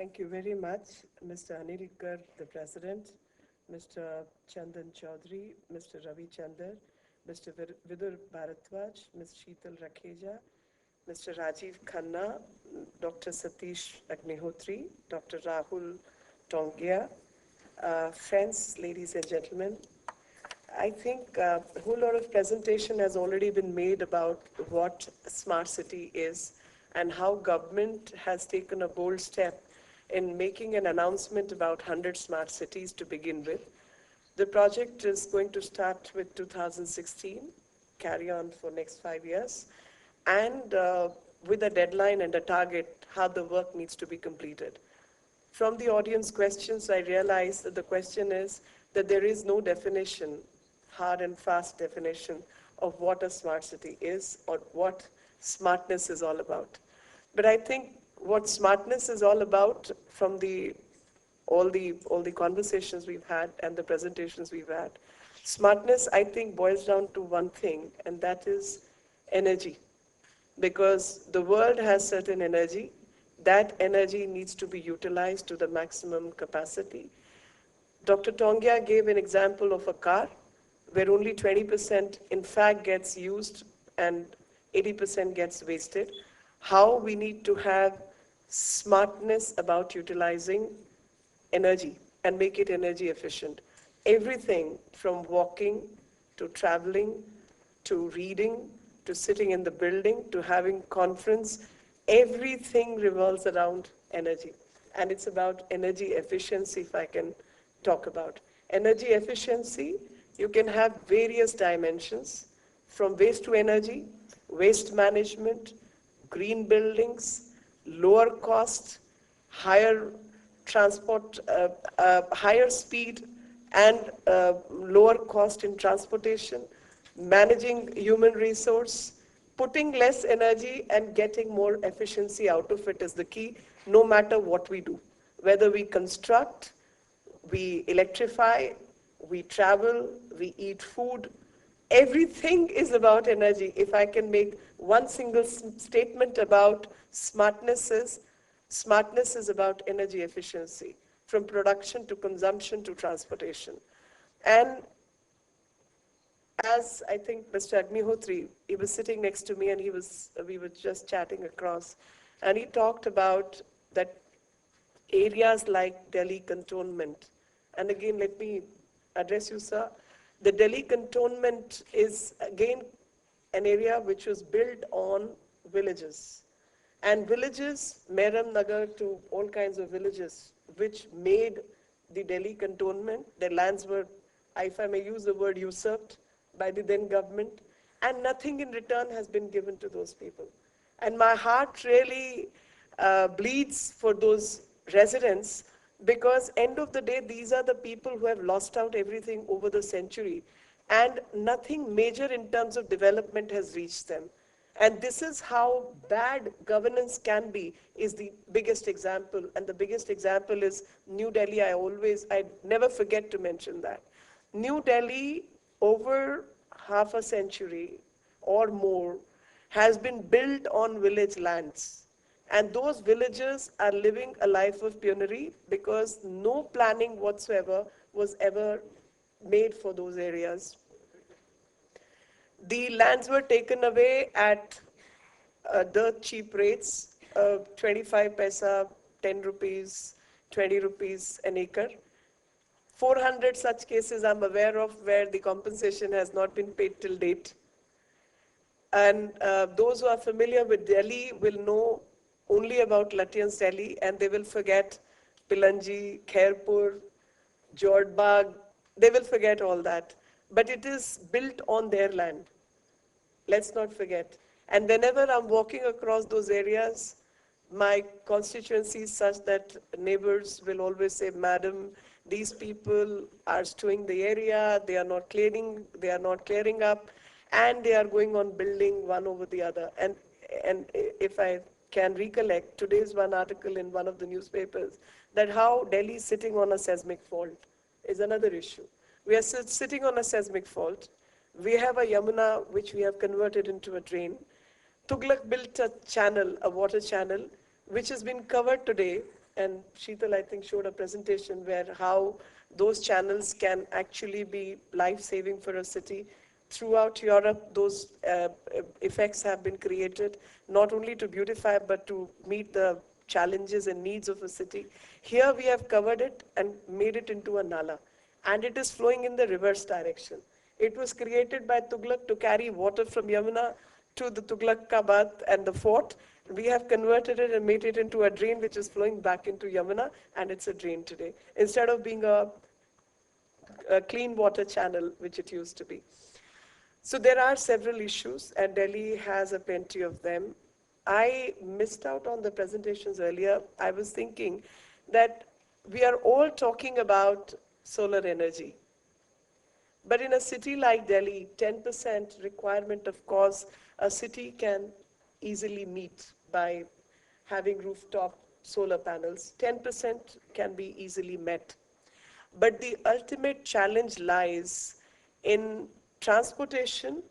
Thank you very much, Mr. Anilkar, the President, Mr. Chandan Chaudhary, Mr. Ravi Chandar, Mr. Vidur Bharadwaj, Ms. Sheetal Rakheja, Mr. Rajiv Khanna, Dr. Satish Agnihotri, Dr. Rahul Tongia, friends, ladies and gentlemen. I think a whole lot of presentation has already been made about what smart city is and how government has taken a bold step in making an announcement about 100 smart cities to begin with. The project is going to start with 2016, carry on for next 5 years, and with a deadline and a target how the work needs to be completed. From the audience questions, I realized that the question is that there is no definition, hard and fast definition of what a smart city is or what smartness is all about. But I think what smartness is all about from all the conversations we've had and the presentations we've had, smartness I think boils down to one thing, and that is energy. Because the world has certain energy, that energy needs to be utilized to the maximum capacity. Dr. Tongia gave an example of a car where only 20% in fact gets used and 80% gets wasted. How we need to have smartness about utilizing energy and make it energy efficient. Everything from walking to traveling to reading to sitting in the building to having conference, everything revolves around energy. And it's about energy efficiency, if I can talk about. Energy efficiency, you can have various dimensions from waste to energy, waste management, green buildings, lower cost, higher transport, higher speed and lower cost in transportation, managing human resource, putting less energy and getting more efficiency out of it is the key, no matter what we do. Whether we construct, we electrify, we travel, we eat food, everything is about energy. If I can make one single statement about smartness is about energy efficiency, from production to consumption to transportation. And as I think Mr. Agnihotri, he was sitting next to me and we were just chatting across, and he talked about that areas like Delhi Cantonment. And again, let me address you, sir. The Delhi Cantonment is again an area which was built on villages. And villages, Meram Nagar to all kinds of villages, which made the Delhi Cantonment, their lands were, if I may use the word, usurped by the then government, and nothing in return has been given to those people. And my heart really bleeds for those residents, because end of the day, these are the people who have lost out everything over the century, and nothing major in terms of development has reached them. And this is how bad governance can be, is the biggest example. And the biggest example is New Delhi. I never forget to mention that. New Delhi, over half a century or more, has been built on village lands. And those villagers are living a life of penury because no planning whatsoever was ever made for those areas. The lands were taken away at dirt cheap rates, 25 paisa, 10 rupees, 20 rupees an acre. 400 such cases I'm aware of where the compensation has not been paid till date. And those who are familiar with Delhi will know only about Lutyens Delhi, and they will forget Pilanji, Khairpur, Jodhbagh. They will forget all that. But it is built on their land. Let's not forget. And whenever I'm walking across those areas, my constituency is such that neighbors will always say, Madam, these people are stewing the area, they are not clearing up, and they are going on building one over the other. And if I can recollect, today's one article in one of the newspapers, that how Delhi is sitting on a seismic fault is another issue. We are sitting on a seismic fault. We have a Yamuna which we have converted into a drain. Tughlaq built a channel, a water channel, which has been covered today And Sheetal, I think, showed a presentation where how those channels can actually be life-saving for a city. Throughout Europe, those effects have been created, not only to beautify, but to meet the challenges and needs of a city. Here we have covered it and made it into a nala, and it is flowing in the reverse direction. It was created by Tughlaq to carry water from Yamuna to the Tughlaqabad and the fort. We have converted it and made it into a drain which is flowing back into Yamuna, and it's a drain today, instead of being a clean water channel, which it used to be. So there are several issues, and Delhi has a plenty of them. I missed out on the presentations earlier. I was thinking that we are all talking about solar energy. But in a city like Delhi, 10% requirement, of course, a city can easily meet by having rooftop solar panels. 10% can be easily met. But the ultimate challenge lies in transportation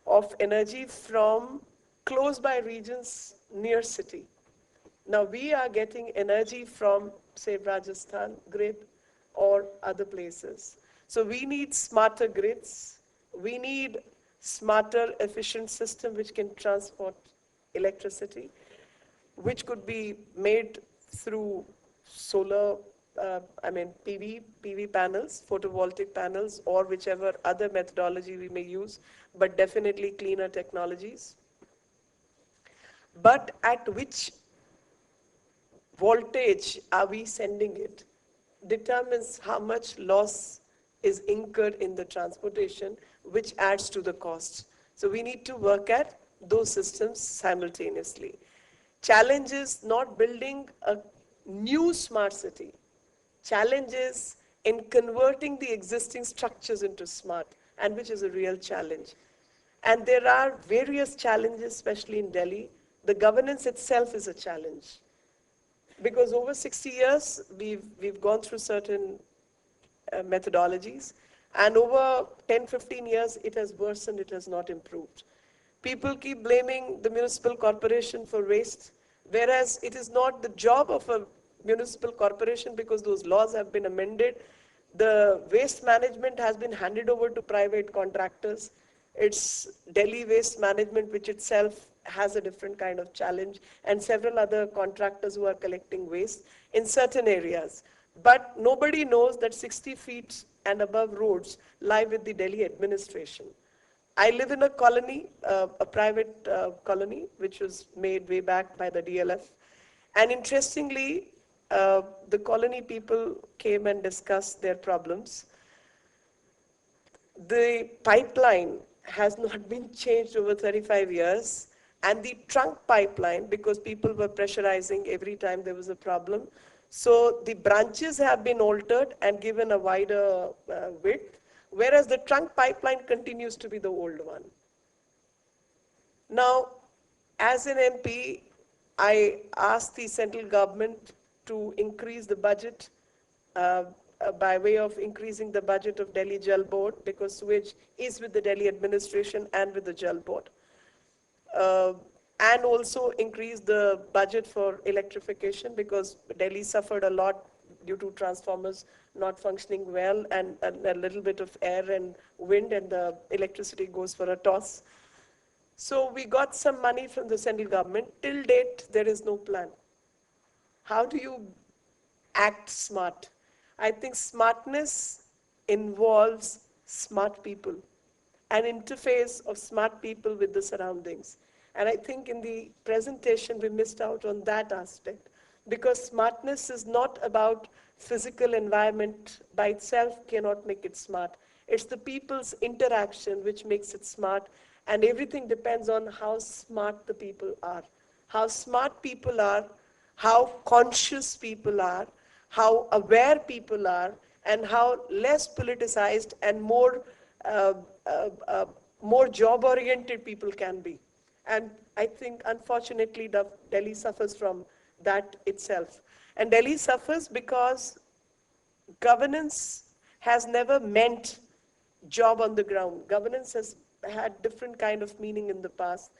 of energy from close by regions near city. Now we are getting energy from, say, Rajasthan grid or other places. So we need smarter grids. We need smarter, efficient system which can transport electricity, which could be made through solar, PV panels, photovoltaic panels, or whichever other methodology we may use, but definitely cleaner technologies. But at which voltage are we sending it determines how much loss is incurred in the transportation, which adds to the cost. So we need to work at those systems simultaneously. Challenge is not building a new smart city. Challenge is in converting the existing structures into smart, and which is a real challenge. And there are various challenges, especially in Delhi. The governance itself is a challenge. Because over 60 years, we've gone through certain methodologies, and over 10, 15 years, it has worsened, it has not improved. People keep blaming the municipal corporation for waste, whereas it is not the job of a municipal corporation because those laws have been amended. The waste management has been handed over to private contractors. It's Delhi Waste Management, which itself has a different kind of challenge, and several other contractors who are collecting waste in certain areas. But nobody knows that 60 feet and above roads lie with the Delhi administration. I live in a colony, a private colony, which was made way back by the DLF. And interestingly, the colony people came and discussed their problems. The pipeline has not been changed over 35 years, and the trunk pipeline, because people were pressurizing every time there was a problem, so the branches have been altered and given a wider width, whereas the trunk pipeline continues to be the old one. Now, as an MP, I asked the central government to increase the budget by way of increasing the budget of Delhi Jal Board, because sewage is with the Delhi administration and with the Jal Board. And also increase the budget for electrification, because Delhi suffered a lot due to transformers not functioning well, and a little bit of air and wind, and the electricity goes for a toss. So we got some money from the central government. Till date, there is no plan. How do you act smart? I think smartness involves smart people, an interface of smart people with the surroundings. And I think in the presentation, we missed out on that aspect, because smartness is not about physical environment by itself cannot make it smart. It's the people's interaction which makes it smart, and everything depends on how smart the people are. How smart people are, how conscious people are, how aware people are, and how less politicized and uh, uh, more job-oriented people can be. And I think, unfortunately, Delhi suffers from that itself. And Delhi suffers because governance has never meant job on the ground. Governance has had different kind of meaning in the past.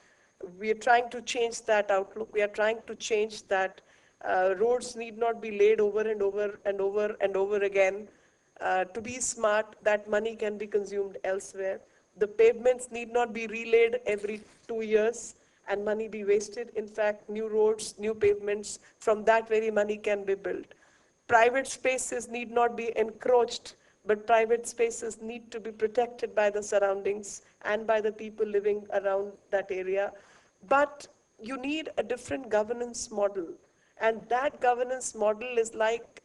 We are trying to change that outlook. We are trying to change that Roads need not be laid over and over and over and over again. To be smart, that money can be consumed elsewhere. The pavements need not be relaid every 2 years and money be wasted. In fact, new roads, new pavements, from that very money can be built. Private spaces need not be encroached, but private spaces need to be protected by the surroundings and by the people living around that area. But you need a different governance model. And that governance model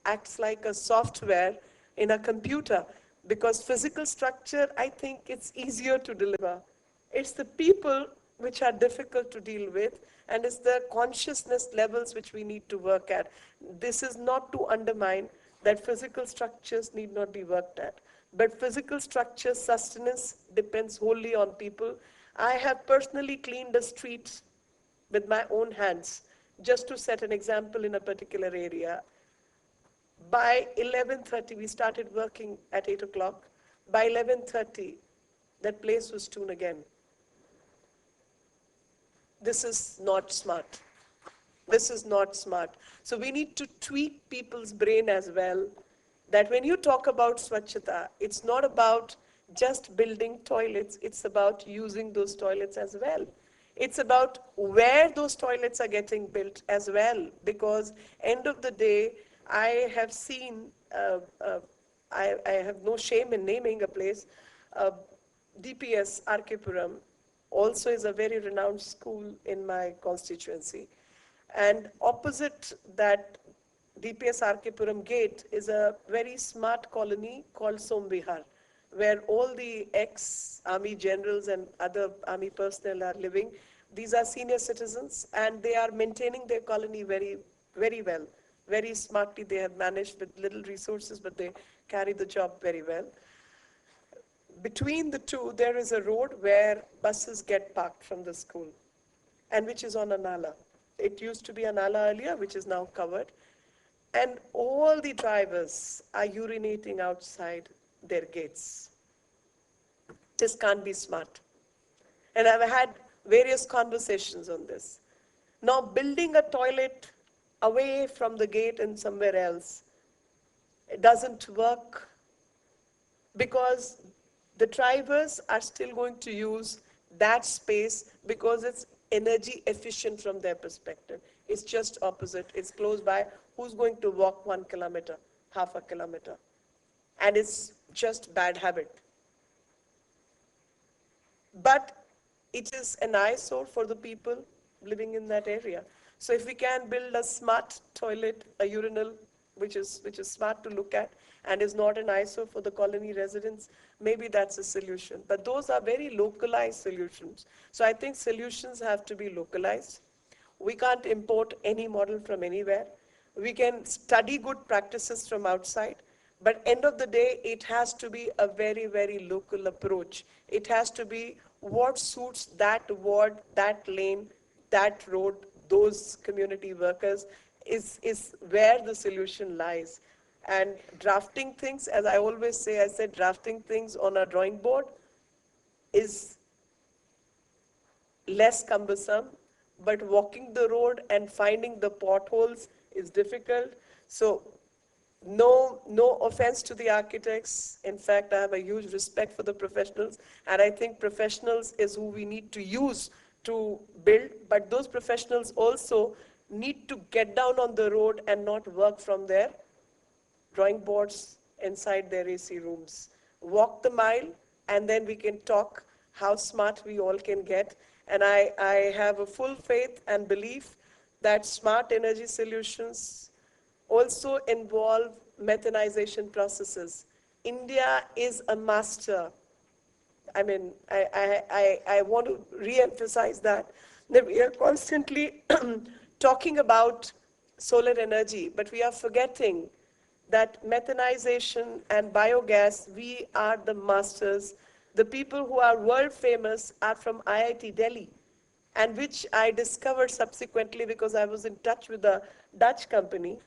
acts like a software in a computer, because physical structure, I think it's easier to deliver. It's the people which are difficult to deal with, and it's the consciousness levels which we need to work at. This is not to undermine that physical structures need not be worked at, but physical structure sustenance depends wholly on people. I have personally cleaned a street with my own hands, just to set an example in a particular area. By 11:30, we started working at 8 o'clock. By 11:30, that place was strewn again. This is not smart. This is not smart. So we need to tweak people's brain as well, that when you talk about Swachhata, it's not about just building toilets, it's about using those toilets as well. It's about where those toilets are getting built as well, because end of the day, I have seen, I have no shame in naming a place, uh, DPS Arkepuram also is a very renowned school in my constituency. And opposite that DPS Arkepuram gate is a very smart colony called Somvihar, where all the ex-army generals and other army personnel are living. These are senior citizens, and they are maintaining their colony very, very well. Very smartly they have managed with little resources, but they carry the job very well. Between the two, there is a road where buses get parked from the school, and which is on a nala. It used to be a nala earlier, which is now covered. And all the drivers are urinating outside their gates. This can't be smart. And I've had various conversations on this. Now, building a toilet away from the gate and somewhere else, it doesn't work, because the drivers are still going to use that space because it's energy efficient from their perspective. It's just opposite. It's close by. Who's going to walk 1 kilometer, half a kilometer? And it's just bad habit. But it is an eyesore for the people living in that area. So if we can build a smart toilet, a urinal, which is smart to look at and is not an eyesore for the colony residents, maybe that's a solution. But those are very localized solutions. So I think solutions have to be localized. We can't import any model from anywhere. We can study good practices from outside, but end of the day, it has to be a very, very local approach. It has to be what suits that ward, that lane, that road, those community workers is where the solution lies. And drafting things, as I always say, I said drafting things on a drawing board is less cumbersome, but walking the road and finding the potholes is difficult. So no offense to the architects. In fact, I have a huge respect for the professionals, and I think professionals is who we need to use to build, but those professionals also need to get down on the road and not work from their drawing boards inside their AC rooms. Walk the mile, and then we can talk how smart we all can get. And I have a full faith and belief that smart energy solutions also involve methanization processes. India is a master. I mean, I want to re-emphasize that we are constantly talking about solar energy, but we are forgetting that methanization and biogas, we are the masters. The people who are world famous are from IIT Delhi, and which I discovered subsequently because I was in touch with a Dutch company,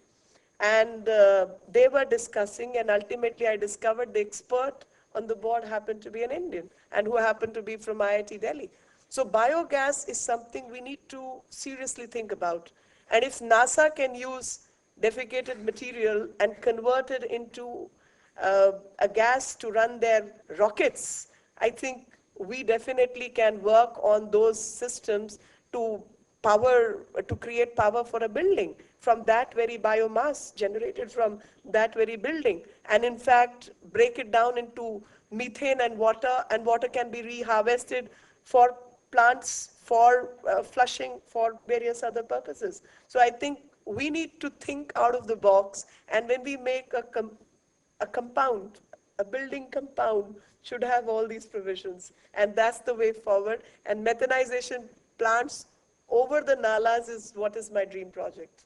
and they were discussing, and ultimately I discovered the expert on the board happened to be an Indian, and who happened to be from IIT Delhi. So biogas is something we need to seriously think about. And if NASA can use defecated material and convert it into a gas to run their rockets, I think we definitely can work on those systems to to create power for a building from that very biomass generated from that very building, and in fact break it down into methane and water can be reharvested for plants, for flushing, for various other purposes. So I think we need to think out of the box, and when we make a compound, a building compound should have all these provisions, and that's the way forward. And methanization plants over the nalas is what is my dream project.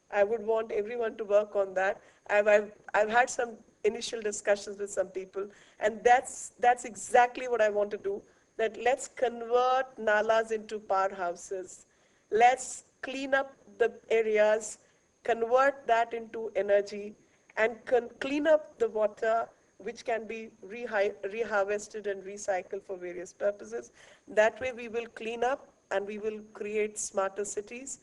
I would want everyone to work on that. I've had some initial discussions with some people, and that's exactly what I want to do. That let's convert nalas into powerhouses. Let's clean up the areas, convert that into energy, and clean up the water which can be reharvested and recycled for various purposes. That way we will clean up and we will create smarter cities.